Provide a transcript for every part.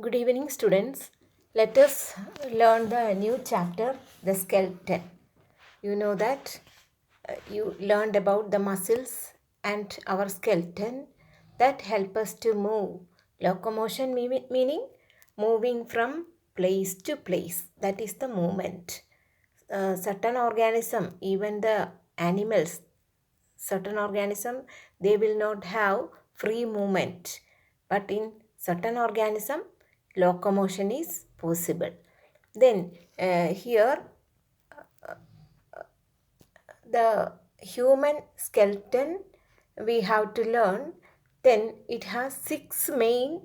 Good evening, students. Let us learn the new chapter, the skeleton. You know that you learned about the muscles and our skeleton that help us to move. Locomotion meaning moving from place to place. That is the movement. Certain organism, even the animals, certain organism, they will not have free movement, but in certain organism locomotion is possible. Then here the human skeleton we have to learn. Then it has six main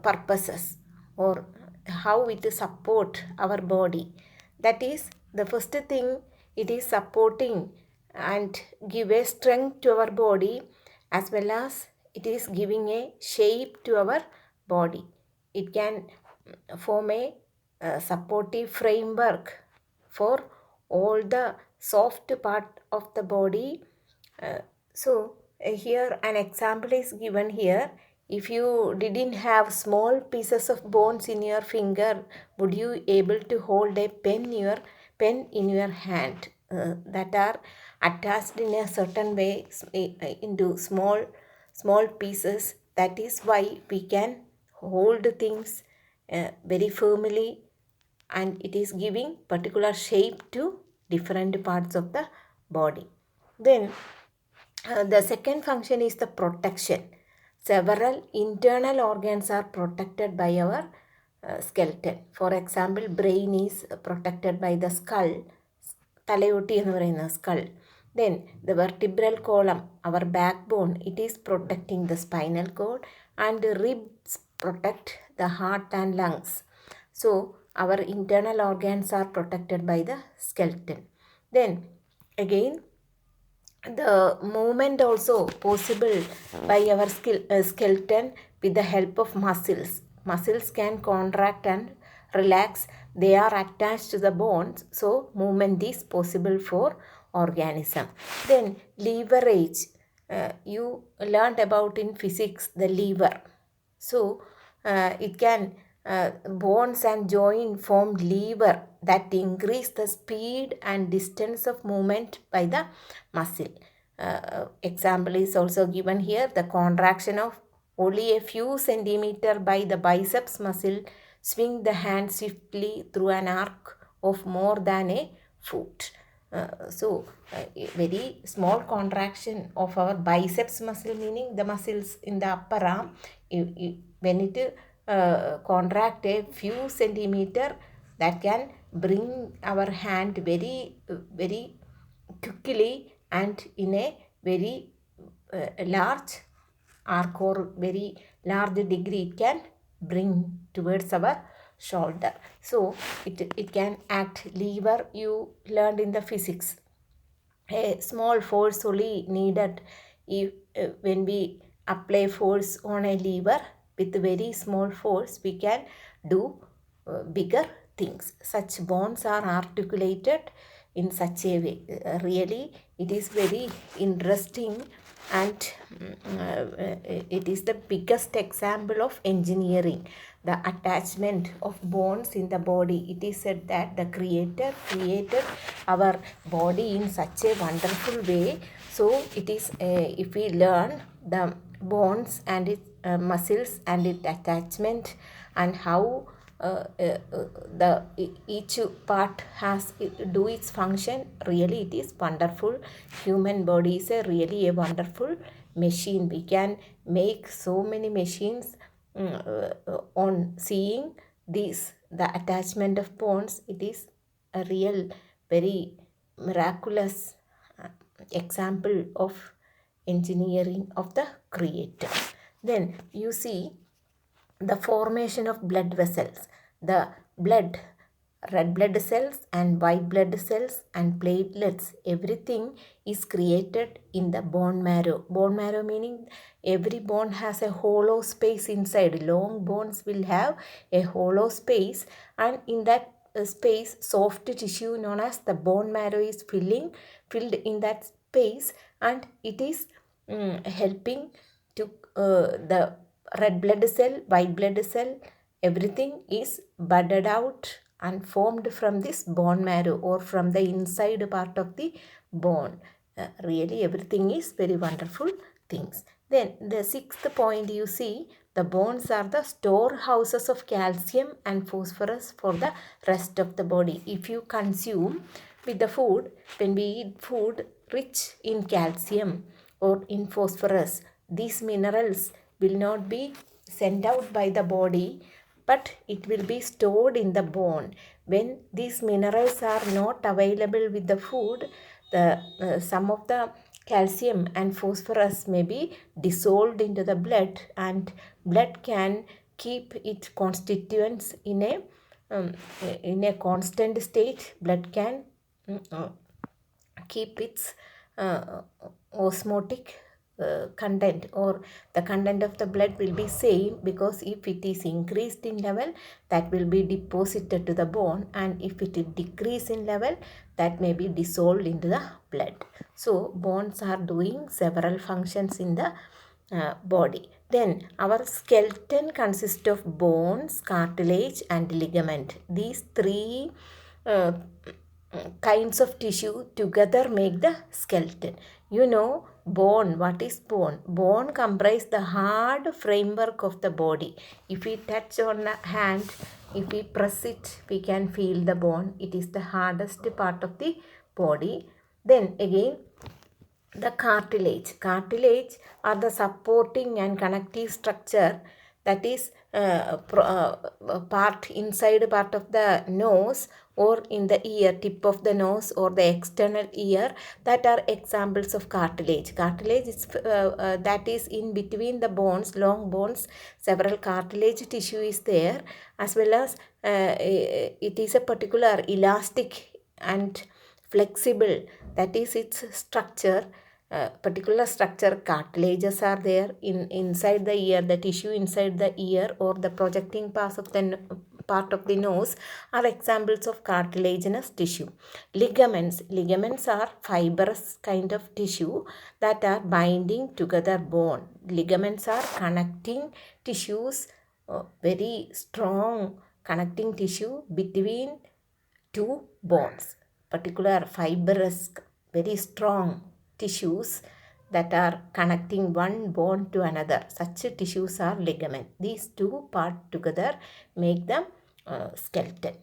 purposes, or how it support our body. That is, the first thing, it is supporting and give a strength to our body, as well as it is giving a shape to our body. It can form a supportive framework for all the soft part of the body. Here an example is given here. If you didn't have small pieces of bones in your finger, would you able to hold a pen in your hand that are attached in a certain way into small pieces? That is why we can hold things very firmly, and it is giving particular shape to different parts of the body. Then the second function is the protection. Several internal organs are protected by our skeleton. For example, brain is protected by the skull. തലയോട്ടി എന്ന് പറയുന്ന skull. Then the vertebral column, our backbone, it is protecting the spinal cord, and the ribs protect the heart and lungs. So our internal organs are protected by the skeleton. Then again, the movement also possible by our skeleton with the help of muscles. Muscles can contract and relax. They are attached to the bones, so movement is possible for organism. Then leverage, you learned about in physics the lever. So it can bones and joint form lever that increase the speed and distance of movement by the muscle. Example is also given here. The contraction of only a few centimeter by the biceps muscle swing the hand swiftly through an arc of more than a foot. Very small contraction of our biceps muscle, meaning the muscles in the upper arm, when it contract a few centimeter, that can bring our hand very quickly and in a very large arc, or very large degree it can bring towards our shoulder. So it can act lever. You learned in the physics, a small force only needed if when we apply force on a lever. With very small force we can do bigger things. Such bones are articulated in such a way. Really it is very interesting, and it is the biggest example of engineering, the attachment of bones in the body. It is said that the creator created our body in such a wonderful way. So it is, if we learn the bones and its muscles and its attachment, and how each part has do its function, really it is wonderful. Human body is really a wonderful machine. We can make so many machines on seeing this, the attachment of bones. It is a real very miraculous example of engineering of the creator. Then you see the formation of blood vessels. The blood, red blood cells and white blood cells and platelets, everything is created in the bone marrow. Bone marrow meaning every bone has a hollow space inside. Long bones will have a hollow space, and in that space soft tissue known as the bone marrow is filled in that space, and it is helping to the red blood cell, white blood cell, everything is budded out and formed from this bone marrow or from the inside part of the bone. Really everything is very wonderful things. Then the sixth point, you see, the bones are the storehouses of calcium and phosphorus for the rest of the body. If you consume with the food, when we eat food rich in calcium or in phosphorus, these minerals will not be sent out by the body, but it will be stored in the bone. When these minerals are not available with the food, some of the calcium and phosphorus may be dissolved into the blood, and blood can keep its constituents in a constant state. Blood can keep its osmotic content, or the content of the blood will be same, because if it is increased in level, that will be deposited to the bone, and if it is decreased in level, that may be dissolved into the blood. So bones are doing several functions in the body. Then our skeleton consists of bones, cartilage and ligament. These three uh, kinds of tissue together make the skeleton. You know, bone, what is bone? Bone comprises the hard framework of the body. If we touch on the hand, if we press it, we can feel the bone. It is the hardest part of the body. Then again, the cartilage. Cartilage are the supporting and connective structure, that is part inside part of the nose or in the ear, tip of the nose or the external ear, that are examples of cartilage. Cartilage is that is in between the bones, long bones, several cartilage tissue is there, as well as it is a particular elastic and flexible, that is its structure. Particular structure, cartilages are there inside the ear, the tissue inside the ear or the projecting part of the nose are examples of cartilaginous tissue. Ligaments are fibrous kind of tissue that are binding together bone. Ligaments are connecting tissues, very strong connecting tissue between two bones. Particular fibrous, very strong tissues that are connecting one bone to another. Such tissues are ligament. These two part together make the skeleton.